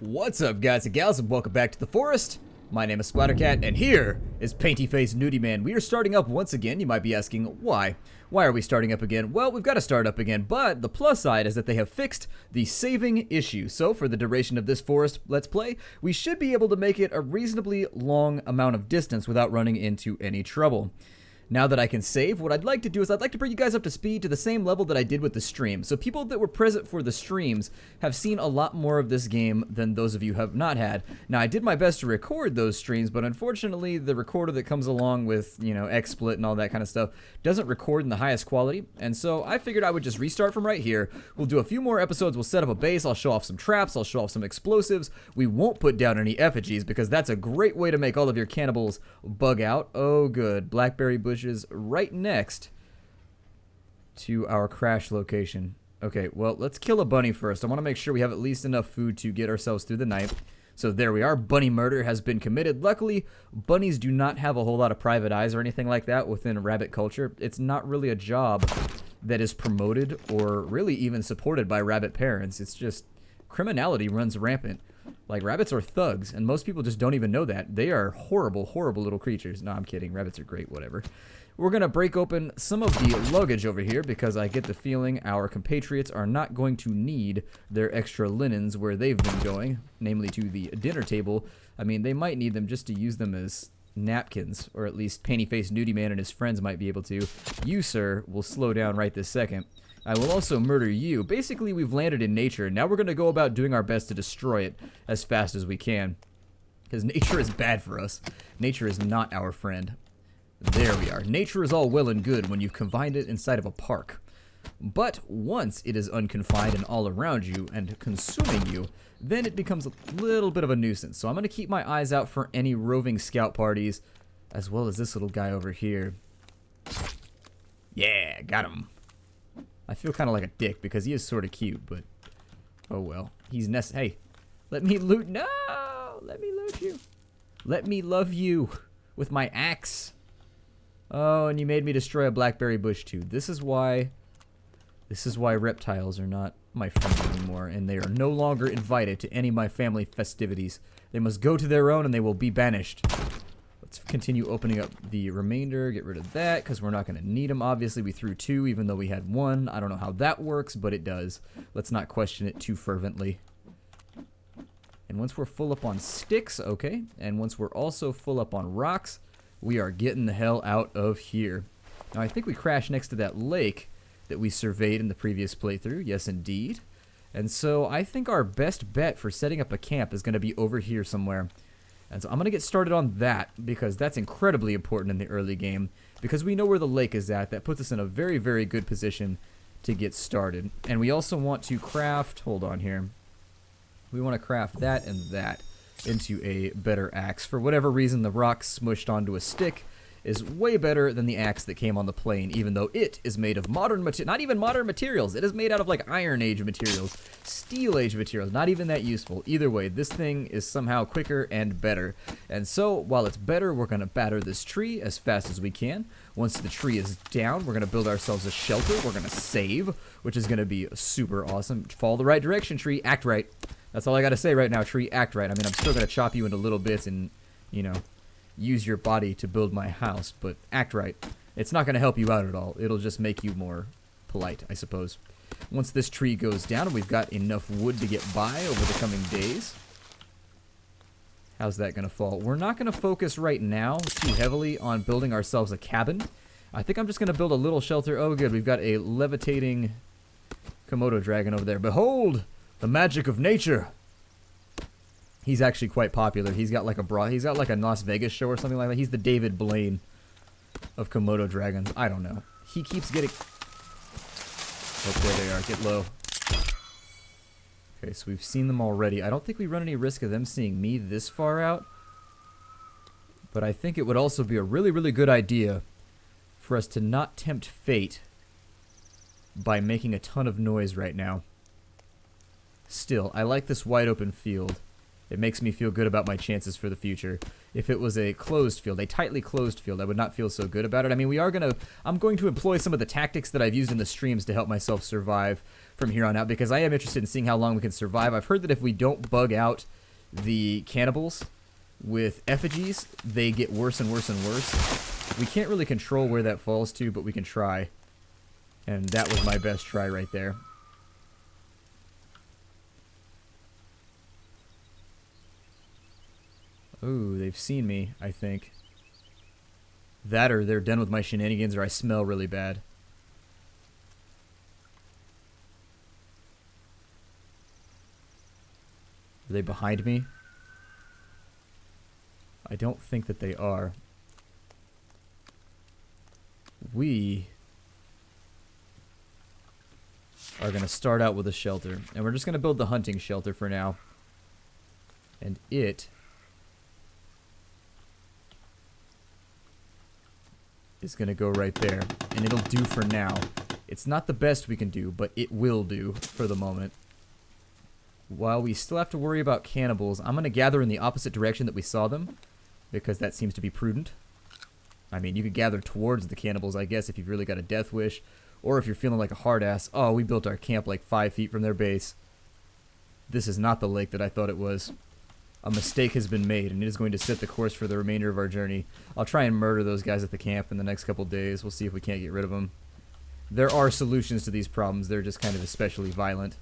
What's up, guys and gals, and welcome back to the forest. My name is Splattercat, and here is Painty Face Nudie Man. We are starting up once again. You might be asking, why? Why are we starting up again? Well, we've got to start up again, but the plus side is that they have fixed the saving issue. So, for the duration of this forest Let's Play, we should be able to make it a reasonably long amount of distance without running into any trouble. Now that I can save, what I'd like to do is I'd like to bring you guys up to speed to the same level that I did with the stream. So people that were present for the streams have seen a lot more of this game than those of you who have not had. Now, I did my best to record those streams, but unfortunately, the recorder that comes along with, XSplit and all that kind of stuff doesn't record in the highest quality. And so I figured I would just restart from right here. We'll do a few more episodes. We'll set up a base. I'll show off some traps. I'll show off some explosives. We won't put down any effigies because that's a great way to make all of your cannibals bug out. Oh, good. Blackberry bushes right next to our crash location. Okay, well, let's kill a bunny first. I want to make sure we have at least enough food to get ourselves through the night. So there we are. Bunny murder has been committed. Luckily, bunnies do not have a whole lot of private eyes or anything like that within rabbit culture. It's not really a job that is promoted or really even supported by rabbit parents. It's just criminality runs rampant. Like, rabbits are thugs, and most people just don't even know that. They are horrible, horrible little creatures. No, I'm kidding. Rabbits are great, whatever. We're going to break open some of the luggage over here because I get the feeling our compatriots are not going to need their extra linens where they've been going, namely to the dinner table. I mean, they might need them just to use them as napkins, or at least Painty Face Nudie Man and his friends might be able to. You, sir, will slow down right this second. I will also murder you. Basically, we've landed in nature. Now we're going to go about doing our best to destroy it as fast as we can. Because nature is bad for us. Nature is not our friend. There we are. Nature is all well and good when you've confined it inside of a park. But once it is unconfined and all around you and consuming you, then it becomes a little bit of a nuisance. So I'm going to keep my eyes out for any roving scout parties, as well as this little guy over here. Yeah, got him. I feel kind of like a dick because he is sort of cute, but oh well. He's hey, let me loot. No, let me loot you. Let me love you with my axe. Oh, and you made me destroy a blackberry bush too. This is why reptiles are not my friend anymore, and they are no longer invited to any of my family festivities. They must go to their own, and they will be banished. Let's continue opening up the remainder. Get rid of that, because we're not going to need them. Obviously, we threw two, even though we had one. I don't know how that works, but it does. Let's not question it too fervently. And once we're full up on sticks, okay, and once we're also full up on rocks, we are getting the hell out of here. Now, I think we crashed next to that lake that we surveyed in the previous playthrough. Yes, indeed. And so I think our best bet for setting up a camp is going to be over here somewhere. And so I'm going to get started on that because that's incredibly important in the early game. Because we know where the lake is at. That puts us in a very, very good position to get started. And we also want to craft, hold on here. We want to craft that and that into a better axe. For whatever reason, the rock smushed onto a stick is way better than the axe that came on the plane, even though it is made of modern materials. Not even modern materials. It is made out of like Iron Age materials, Steel Age materials. Not even that useful. Either way, this thing is somehow quicker and better. And so, while it's better, we're going to batter this tree as fast as we can. Once the tree is down, we're going to build ourselves a shelter. We're going to save, which is going to be super awesome. Follow the right direction, tree. Act right. That's all I got to say right now, tree. Act right. I mean, I'm still going to chop you into little bits and, use your body to build my house, but act right. It's not going to help you out at all. It'll just make you more polite, I suppose. Once this tree goes down, we've got enough wood to get by over the coming days. How's that going to fall? We're not going to focus right now too heavily on building ourselves a cabin. I think I'm just going to build a little shelter. Oh, good. We've got a levitating Komodo dragon over there. Behold, the magic of nature. He's actually quite popular. He's got like a Las Vegas show or something like that. He's the David Blaine of Komodo dragons. I don't know. He keeps getting... Oh, there they are. Get low. Okay, so we've seen them already. I don't think we run any risk of them seeing me this far out. But I think it would also be a really, really good idea for us to not tempt fate by making a ton of noise right now. Still, I like this wide open field. It makes me feel good about my chances for the future. If it was a closed field, a tightly closed field, I would not feel so good about it. I mean, I'm going to employ some of the tactics that I've used in the streams to help myself survive from here on out, because I am interested in seeing how long we can survive. I've heard that if we don't bug out the cannibals with effigies, they get worse and worse and worse. We can't really control where that falls to, but we can try. And that was my best try right there. Ooh, they've seen me, I think. That or they're done with my shenanigans or I smell really bad. Are they behind me? I don't think that they are. We are going to start out with a shelter. And we're just going to build the hunting shelter for now. And it is going to go right there. And it'll do for now. It's not the best we can do, but it will do for the moment. While we still have to worry about cannibals, I'm going to gather in the opposite direction that we saw them, because that seems to be prudent. I mean, you could gather towards the cannibals, I guess, if you've really got a death wish, or if you're feeling like a hard ass. Oh, we built our camp like 5 feet from their base. This is not the lake that I thought it was. A mistake has been made, and it is going to set the course for the remainder of our journey. I'll try and murder those guys at the camp in the next couple days. We'll see if we can't get rid of them. There are solutions to these problems. They're just kind of especially violent.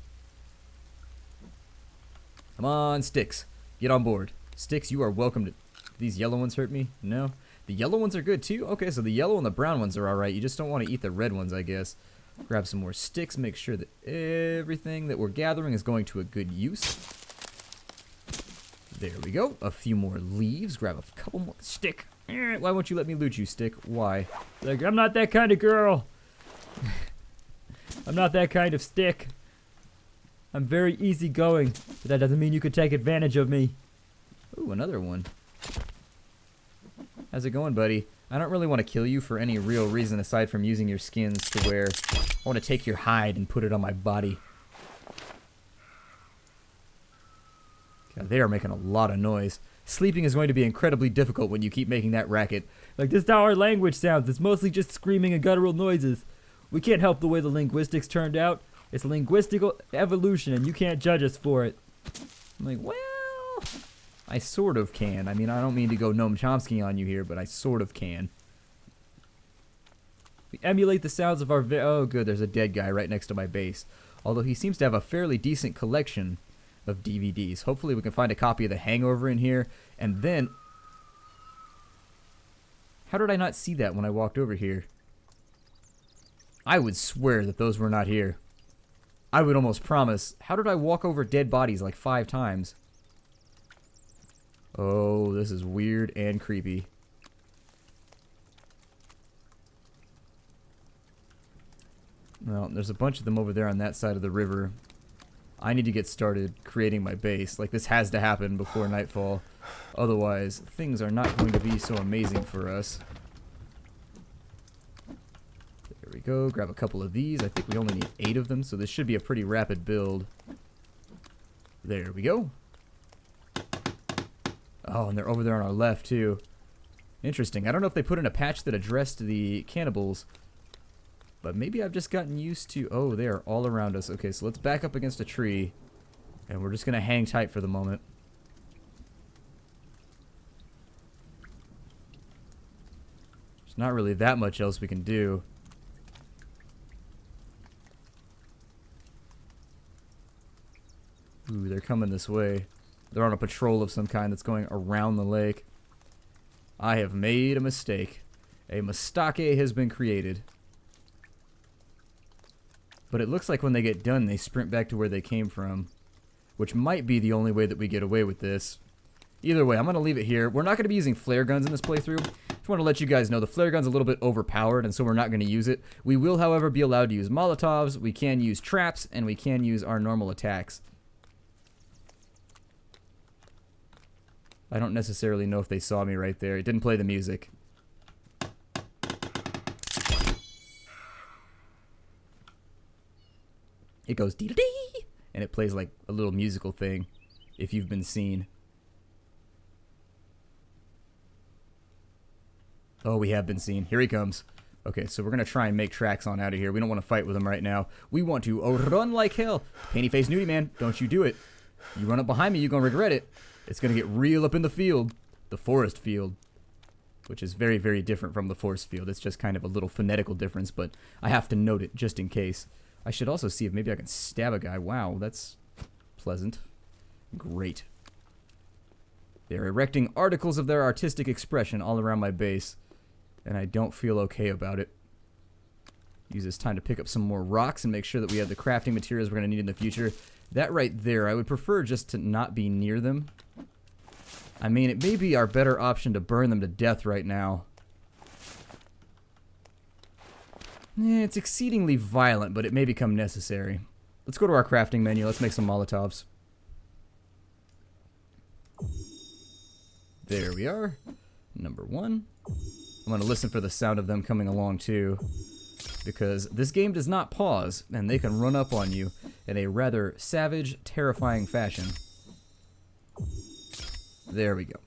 Come on, Sticks. Get on board. Sticks, you are welcome to... These yellow ones hurt me? No? The yellow ones are good too? Okay, so the yellow and the brown ones are alright. You just don't want to eat the red ones, I guess. Grab some more sticks. Make sure that everything that we're gathering is going to a good use. There we go. A few more leaves. Grab a couple more. Stick. Why won't you let me loot you, Stick? Why? Like, I'm not that kind of girl. I'm not that kind of stick. I'm very easygoing, but that doesn't mean you could take advantage of me. Ooh, another one. How's it going, buddy? I don't really want to kill you for any real reason aside from using your skins to wear. I want to take your hide and put it on my body. God, they are making a lot of noise. Sleeping is going to be incredibly difficult when you keep making that racket. Like, this is how our language sounds. It's mostly just screaming and guttural noises. We can't help the way the linguistics turned out. It's linguistical evolution, and you can't judge us for it. I'm like, well, I sort of can. I mean, I don't mean to go Noam Chomsky on you here, but I sort of can. We emulate the sounds of our... Oh, good, there's a dead guy right next to my base. Although he seems to have a fairly decent collection of DVDs. Hopefully we can find a copy of The Hangover in here, and then... How did I not see that when I walked over here? I would swear that those were not here. I would almost promise. How did I walk over dead bodies like 5 times? Oh, this is weird and creepy. Well, there's a bunch of them over there on that side of the river. I need to get started creating my base. Like, this has to happen before nightfall. Otherwise, things are not going to be so amazing for us. There we go. Grab a couple of these. I think we only need 8 of them, so this should be a pretty rapid build. There we go. Oh, and they're over there on our left, too. Interesting. I don't know if they put in a patch that addressed the cannibals, but maybe I've just gotten used to... Oh, they are all around us. Okay, so let's back up against a tree, and we're just going to hang tight for the moment. There's not really that much else we can do. Ooh, they're coming this way. They're on a patrol of some kind that's going around the lake. I have made a mistake. A mistake has been created. But it looks like when they get done, they sprint back to where they came from. Which might be the only way that we get away with this. Either way, I'm going to leave it here. We're not going to be using flare guns in this playthrough. Just want to let you guys know the flare gun's a little bit overpowered, and so we're not going to use it. We will, however, be allowed to use Molotovs, we can use traps, and we can use our normal attacks. I don't necessarily know if they saw me right there. It didn't play the music. It goes dee-dee-dee, and it plays like a little musical thing, if you've been seen. Oh, we have been seen. Here he comes. Okay, so we're going to try and make tracks on out of here. We don't want to fight with him right now. We want to run like hell. Painty face nudie man, don't you do it. You run up behind me, you're going to regret it. It's going to get real up in the field. The forest field. Which is very, very different from the force field. It's just kind of a little phonetical difference, but I have to note it just in case. I should also see if maybe I can stab a guy. Wow, that's pleasant. Great. They're erecting articles of their artistic expression all around my base, and I don't feel okay about it. Use this time to pick up some more rocks and make sure that we have the crafting materials we're going to need in the future. That right there, I would prefer just to not be near them. I mean, it may be our better option to burn them to death right now. It's exceedingly violent, but it may become necessary. Let's go to our crafting menu. Let's make some Molotovs. There we are. Number 1. I'm going to listen for the sound of them coming along too, because this game does not pause, and they can run up on you in a rather savage, terrifying fashion. There we go.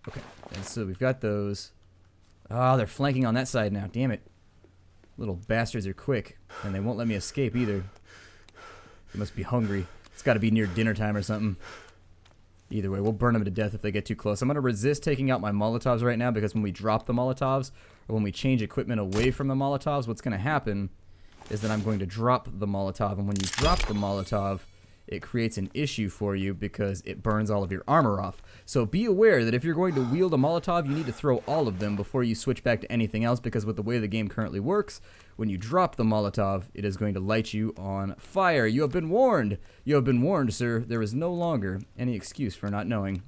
Okay, and so we've got those. Oh, they're flanking on that side now. Damn it. Little bastards are quick, and they won't let me escape either. They must be hungry. It's got to be near dinner time or something. Either way, we'll burn them to death if they get too close. I'm going to resist taking out my Molotovs right now, because when we drop the Molotovs, or when we change equipment away from the Molotovs, what's going to happen is that I'm going to drop the Molotov, and when you drop the Molotov, it creates an issue for you because it burns all of your armor off. So be aware that if you're going to wield a Molotov, you need to throw all of them before you switch back to anything else, because with the way the game currently works, when you drop the Molotov, it is going to light you on fire. You have been warned. You have been warned, sir. There is no longer any excuse for not knowing.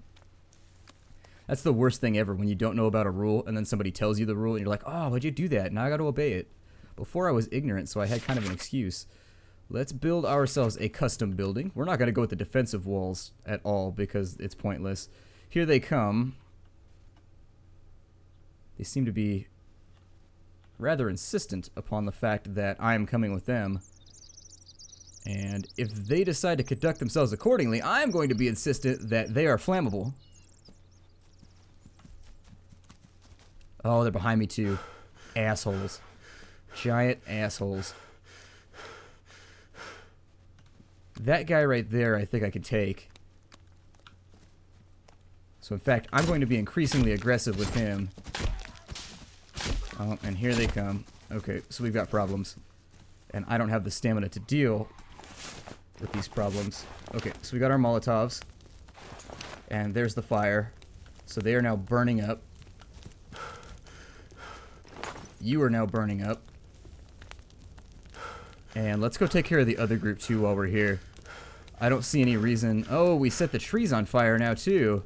That's the worst thing ever, when you don't know about a rule and then somebody tells you the rule and you're like, oh, why'd you do that? Now I got to obey it. Before I was ignorant, so I had kind of an excuse. Let's build ourselves a custom building. We're not going to go with the defensive walls at all because it's pointless. Here they come. They seem to be rather insistent upon the fact that I am coming with them. And if they decide to conduct themselves accordingly, I'm going to be insistent that they are flammable. Oh, they're behind me too. Assholes. Giant assholes. That guy right there, I think I could take. So in fact, I'm going to be increasingly aggressive with him. Oh, and here they come. Okay, so we've got problems. And I don't have the stamina to deal with these problems. Okay, so we got our Molotovs. And there's the fire. So they are now burning up. You are now burning up. And let's go take care of the other group too while we're here. I don't see any reason. Oh, we set the trees on fire now too.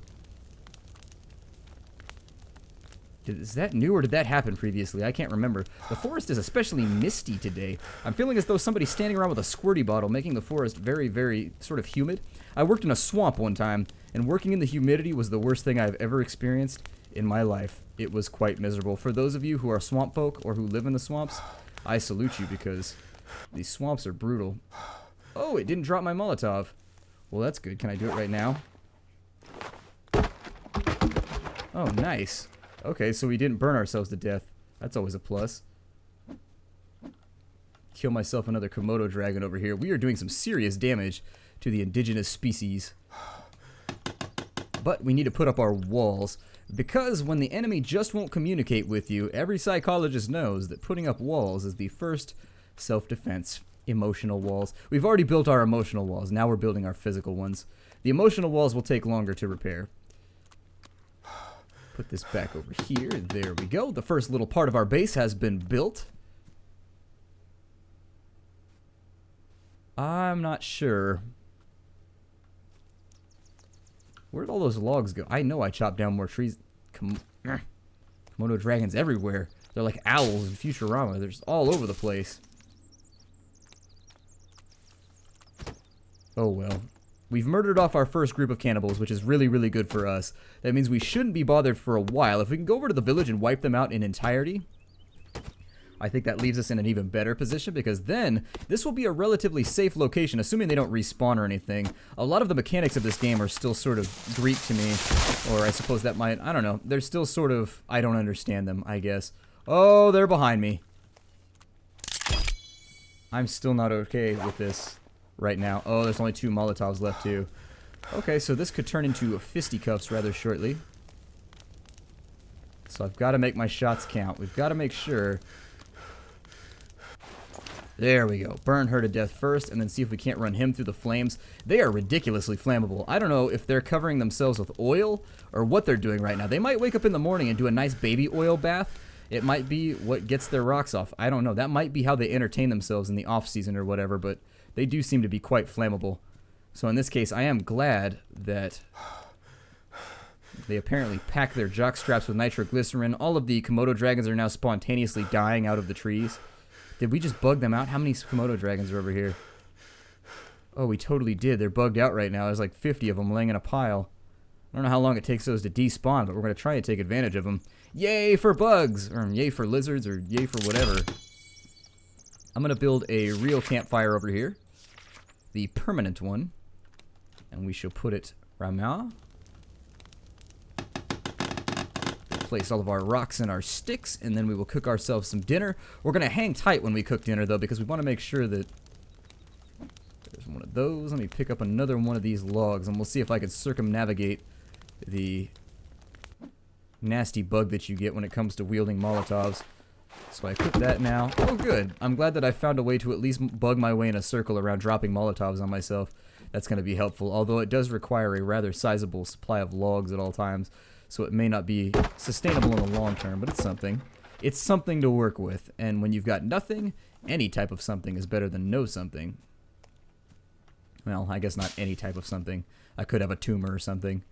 Is that new or did that happen previously? I can't remember. The forest is especially misty today. I'm feeling as though somebody's standing around with a squirty bottle, making the forest very, very sort of humid. I worked in a swamp one time, and working in the humidity was the worst thing I've ever experienced in my life. It was quite miserable. For those of you who are swamp folk or who live in the swamps, I salute you because these swamps are brutal. Oh, it didn't drop my Molotov. Well, that's good. Can I do it right now? Oh, nice. Okay, so we didn't burn ourselves to death. That's always a plus. Kill myself another Komodo dragon over here. We are doing some serious damage to the indigenous species. But we need to put up our walls, because when the enemy just won't communicate with you, every psychologist knows that putting up walls is the first self-defense. Emotional walls. We've already built our emotional walls. Now we're building our physical ones. The emotional walls will take longer to repair. Put this back over here. There we go. The first little part of our base has been built. I'm not sure. Where did all those logs go? I know I chopped down more trees. Komodo dragons everywhere. They're like owls in Futurama. They're just all over the place. Oh well. We've murdered off our first group of cannibals, which is really, really good for us. That means we shouldn't be bothered for a while. If we can go over to the village and wipe them out in entirety, I think that leaves us in an even better position because then this will be a relatively safe location, assuming they don't respawn or anything. A lot of the mechanics of this game are still sort of Greek to me, or I suppose that might, I don't know. They're still sort of, I don't understand them, I guess. Oh, they're behind me. I'm still not okay with this right now. Oh, there's only 2 Molotovs left too. Okay, so this could turn into fisticuffs rather shortly. So I've got to make my shots count. We've got to make sure. There we go. Burn her to death first, and then see if we can't run him through the flames. They are ridiculously flammable. I don't know if they're covering themselves with oil or what they're doing right now. They might wake up in the morning and do a nice baby oil bath. It might be what gets their rocks off. I don't know. That might be how they entertain themselves in the off-season or whatever, but they do seem to be quite flammable. So in this case, I am glad that they apparently pack their jock straps with nitroglycerin. All of the Komodo dragons are now spontaneously dying out of the trees. Did we just bug them out? How many Komodo dragons are over here? Oh, we totally did. They're bugged out right now. There's like 50 of them laying in a pile. I don't know how long it takes those to despawn, but we're going to try and take advantage of them. Yay for bugs! Or yay for lizards, or yay for whatever. I'm going to build a real campfire over here. The permanent one. And we shall put it right now. Place all of our rocks and our sticks, and then we will cook ourselves some dinner. We're going to hang tight when we cook dinner, though, because we want to make sure that... There's one of those. Let me pick up another one of these logs, and we'll see if I can circumnavigate the nasty bug that you get when it comes to wielding Molotovs. So I cook that now. Oh, good. I'm glad that I found a way to at least bug my way in a circle around dropping Molotovs on myself. That's going to be helpful, although it does require a rather sizable supply of logs at all times. So it may not be sustainable in the long term, but it's something. It's something to work with, and when you've got nothing, any type of something is better than no something. Well, I guess not any type of something. I could have a tumor or something.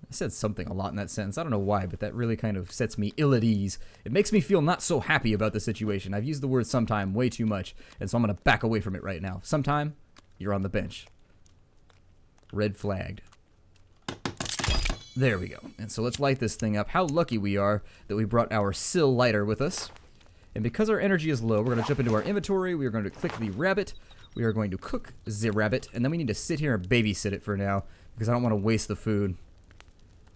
I said something a lot in that sentence. I don't know why, but that really kind of sets me ill at ease. It makes me feel not so happy about the situation. I've used the word sometime way too much, and so I'm going to back away from it right now. Sometime, you're on the bench. Red flagged. There we go. And so let's light this thing up. How lucky we are that we brought our sill lighter with us. And because our energy is low, we're going to jump into our inventory. We are going to click the rabbit. We are going to cook the rabbit. And then we need to sit here and babysit it for now, because I don't want to waste the food.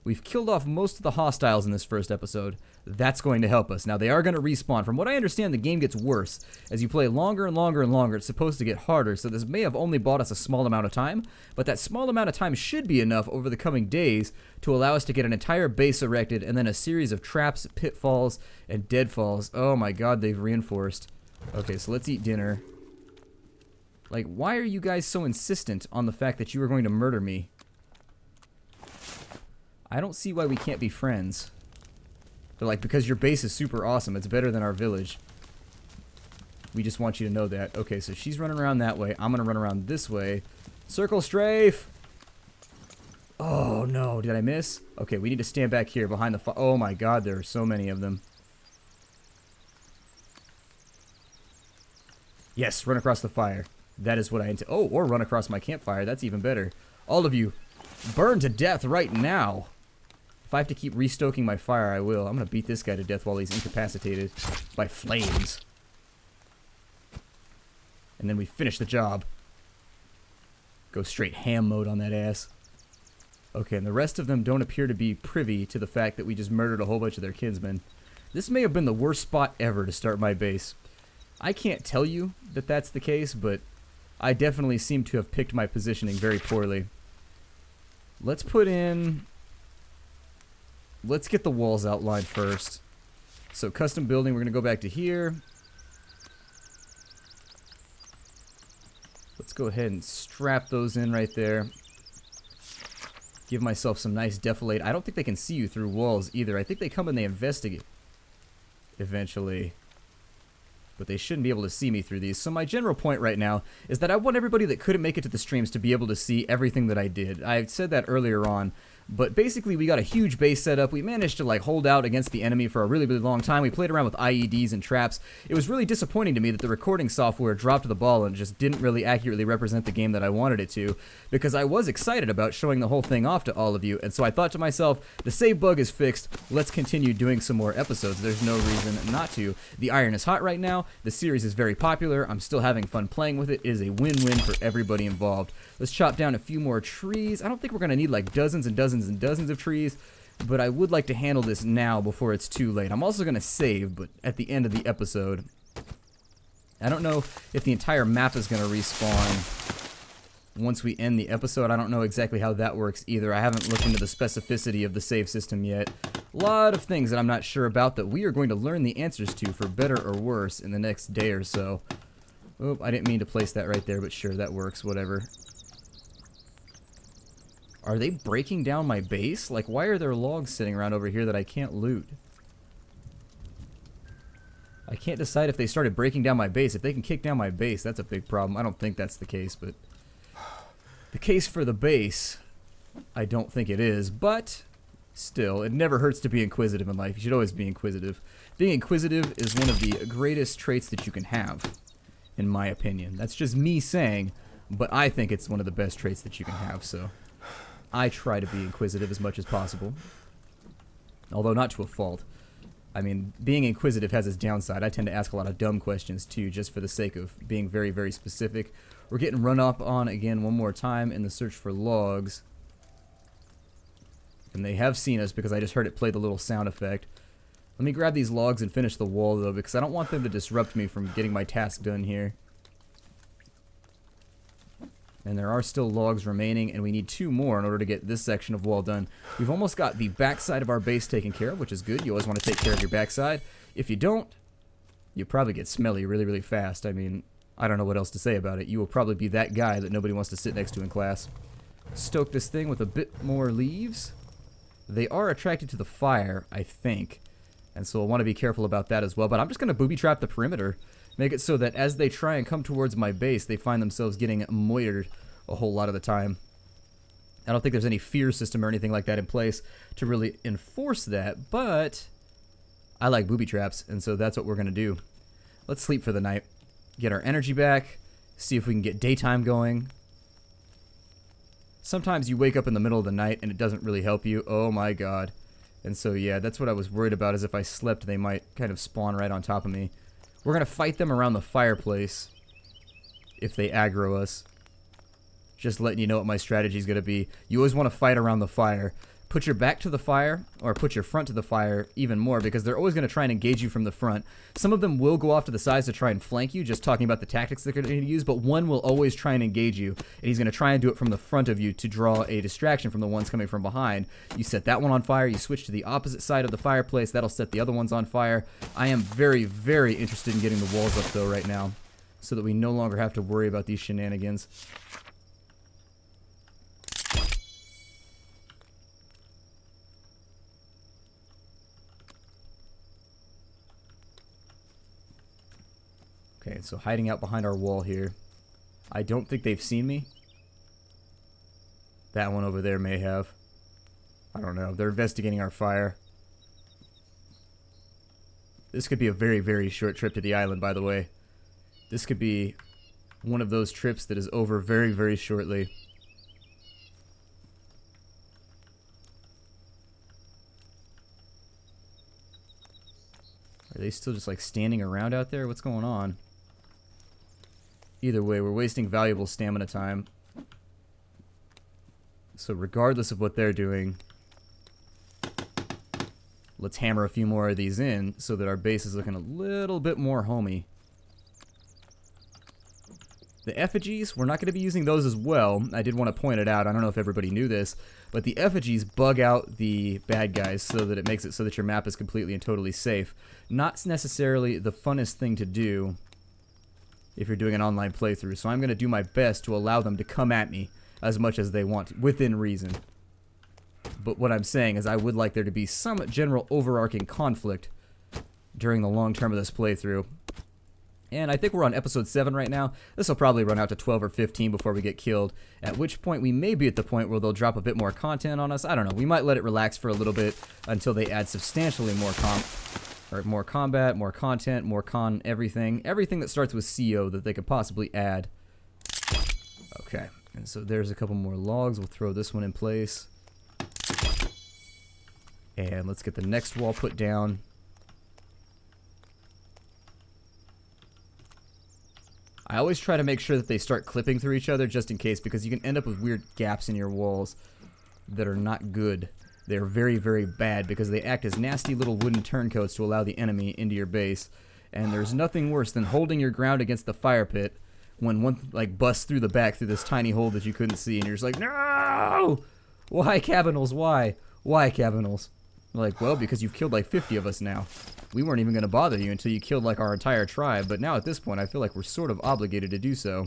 We've killed off most of the hostiles in this first episode. That's going to help us. Now, they are going to respawn. From what I understand, the game gets worse. As you play longer and longer and longer, it's supposed to get harder, so this may have only bought us a small amount of time, but that small amount of time should be enough over the coming days to allow us to get an entire base erected and then a series of traps, pitfalls, and deadfalls. Oh my god, they've reinforced. Okay, so let's eat dinner. Like, why are you guys so insistent on the fact that you are going to murder me? I don't see why we can't be friends. They're like, because your base is super awesome. It's better than our village. We just want you to know that. Okay, so she's running around that way. I'm going to run around this way. Circle strafe! Oh, no. Did I miss? Okay, we need to stand back here behind the oh, my God. There are so many of them. Yes, run across the fire. That is what I intend. Oh, or run across my campfire. That's even better. All of you, burn to death right now. If I have to keep restoking my fire, I will. I'm going to beat this guy to death while he's incapacitated by flames. And then we finish the job. Go straight ham mode on that ass. Okay, and the rest of them don't appear to be privy to the fact that we just murdered a whole bunch of their kinsmen. This may have been the worst spot ever to start my base. I can't tell you that that's the case, but I definitely seem to have picked my positioning very poorly. Let's put in... Let's get the walls outlined first. So custom building, we're going to go back to here. Let's go ahead and strap those in right there. Give myself some nice defilade. I don't think they can see you through walls either. I think they come and they investigate eventually. But they shouldn't be able to see me through these. So my general point right now is that I want everybody that couldn't make it to the streams to be able to see everything that I did. I said that earlier on, But basically, we got a huge base set up. We managed to like hold out against the enemy for a really, really long time. We played around with IEDs and traps. It was really disappointing to me that the recording software dropped the ball and just didn't really accurately represent the game that I wanted it to, because I was excited about showing the whole thing off to all of you. And so I thought to myself, the save bug is fixed. Let's continue doing some more episodes. There's no reason not to. The iron is hot right now. The series is very popular. I'm still having fun playing with it. It is a win-win for everybody involved. Let's chop down a few more trees. I don't think we're going to need like dozens and dozens and dozens of trees, but I would like to handle this now before it's too late. I'm also going to save, but at the end of the episode. I don't know if the entire map is going to respawn once we end the episode. I don't know exactly how that works either. I haven't looked into the specificity of the save system yet. A lot of things that I'm not sure about that we are going to learn the answers to, for better or worse, in the next day or so. Oh, I didn't mean to place that right there, but sure, that works, whatever. Are they breaking down my base? Like, why are there logs sitting around over here that I can't loot? I can't decide if they started breaking down my base. If they can kick down my base, that's a big problem. I don't think that's the case, but the case for the base, I don't think it is, but still, it never hurts to be inquisitive in life. You should always be inquisitive. Being inquisitive is one of the greatest traits that you can have, in my opinion. That's just me saying, but I think it's one of the best traits that you can have, so I try to be inquisitive as much as possible, although not to a fault. I mean, being inquisitive has its downside. I tend to ask a lot of dumb questions, too, just for the sake of being very, very specific. We're getting run up on again one more time in the search for logs. And they have seen us because I just heard it play the little sound effect. Let me grab these logs and finish the wall, though, because I don't want them to disrupt me from getting my task done here. And there are still logs remaining, and we need 2 more in order to get this section of wall done. We've almost got the backside of our base taken care of, which is good. You always want to take care of your backside. If you don't, you probably get smelly really, really fast. I mean, I don't know what else to say about it. You will probably be that guy that nobody wants to sit next to in class. Stoke this thing with a bit more leaves. They are attracted to the fire, I think. And so I'll want to be careful about that as well. But I'm just going to booby trap the perimeter. Make it so that as they try and come towards my base, they find themselves getting moitered a whole lot of the time. I don't think there's any fear system or anything like that in place to really enforce that, but I like booby traps, and so that's what we're going to do. Let's sleep for the night. Get our energy back. See if we can get daytime going. Sometimes you wake up in the middle of the night and it doesn't really help you. Oh my god. And so yeah, that's what I was worried about, is if I slept they might kind of spawn right on top of me. We're going to fight them around the fireplace if they aggro us. Just letting you know what my strategy is going to be. You always want to fight around the fire. Put your back to the fire, or put your front to the fire even more, because they're always going to try and engage you from the front. Some of them will go off to the sides to try and flank you, just talking about the tactics they're going to use, but one will always try and engage you, and he's going to try and do it from the front of you to draw a distraction from the ones coming from behind. You set that one on fire, you switch to the opposite side of the fireplace, that'll set the other ones on fire. I am very, very interested in getting the walls up, though, right now, so that we no longer have to worry about these shenanigans. Okay, so hiding out behind our wall here. I don't think they've seen me. That one over there may have. I don't know. They're investigating our fire. This could be a very, very short trip to the island, by the way. This could be one of those trips that is over very, very shortly. Are they still just like standing around out there? What's going on? Either way, we're wasting valuable stamina time. So regardless of what they're doing, let's hammer a few more of these in so that our base is looking a little bit more homey. The effigies, we're not going to be using those as well. I did want to point it out. I don't know if everybody knew this, but the effigies bug out the bad guys so that it makes it so that your map is completely and totally safe. Not necessarily the funnest thing to do if you're doing an online playthrough, so I'm going to do my best to allow them to come at me as much as they want, within reason. But what I'm saying is I would like there to be some general overarching conflict during the long term of this playthrough. And I think we're on episode 7 right now. This will probably run out to 12 or 15 before we get killed, at which point we may be at the point where they'll drop a bit more content on us. I don't know. We might let it relax for a little bit until they add substantially more combat, more content, more everything. Everything that starts with CO that they could possibly add. Okay, and so there's a couple more logs. We'll throw this one in place. And let's get the next wall put down. I always try to make sure that they start clipping through each other just in case, because you can end up with weird gaps in your walls that are not good. They're very, very bad because they act as nasty little wooden turncoats to allow the enemy into your base. And there's nothing worse than holding your ground against the fire pit when one like busts through the back through this tiny hole that you couldn't see, and you're just like, no! Why, Cabinals? Why? Why, Cabinals? Like, well, because you've killed like 50 of us now. We weren't even going to bother you until you killed like our entire tribe, but now at this point I feel like we're sort of obligated to do so.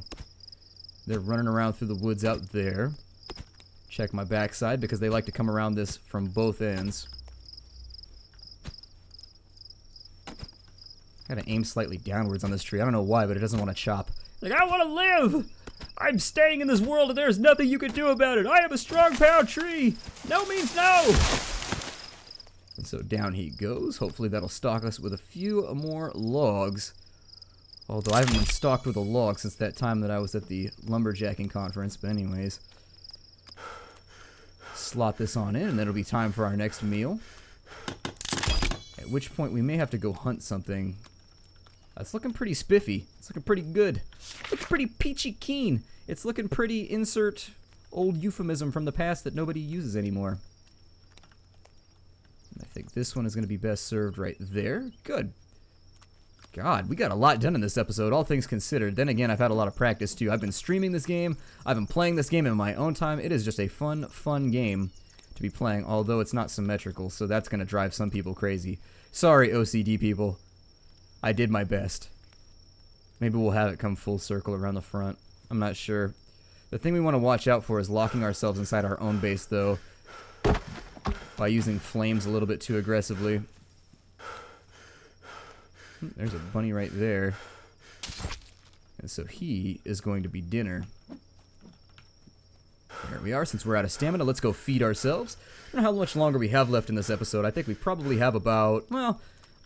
They're running around through the woods out there. Check my backside because they like to come around this from both ends. Gotta aim slightly downwards on this tree. I don't know why, but it doesn't want to chop. Like, I want to live! I'm staying in this world and there's nothing you can do about it. I am a strong, proud tree. No means no! And so down he goes. Hopefully that'll stock us with a few more logs. Although I haven't been stocked with a log since that time that I was at the lumberjacking conference. But anyways. Slot this on in and then it'll be time for our next meal. At which point we may have to go hunt something. It's looking pretty spiffy. It's looking pretty good. Looking pretty peachy keen. It's looking pretty insert old euphemism from the past that nobody uses anymore. I think this one is going to be best served right there. Good. God, we got a lot done in this episode, all things considered. Then again, I've had a lot of practice too. I've been streaming this game. I've been playing this game in my own time. It is just a fun game to be playing, although it's not symmetrical, so that's going to drive some people crazy. Sorry, OCD people. I did my best. Maybe we'll have it come full circle around the front. I'm not sure. The thing we want to watch out for is locking ourselves inside our own base, though, by using flames a little bit too aggressively. There's a bunny right there. And so he is going to be dinner. There we are. Since we're out of stamina, let's go feed ourselves. I don't know how much longer we have left in this episode. I think we probably have about, well,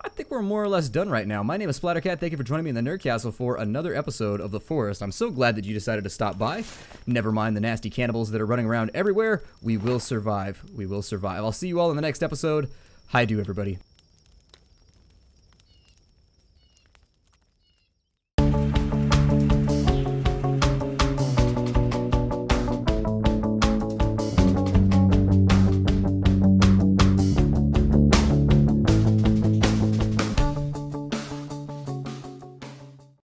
I think we're more or less done right now. My name is Splattercat. Thank you for joining me in the Nerd Castle for another episode of The Forest. I'm so glad that you decided to stop by. Never mind the nasty cannibals that are running around everywhere. We will survive. We will survive. I'll see you all in the next episode. Hi-do, everybody.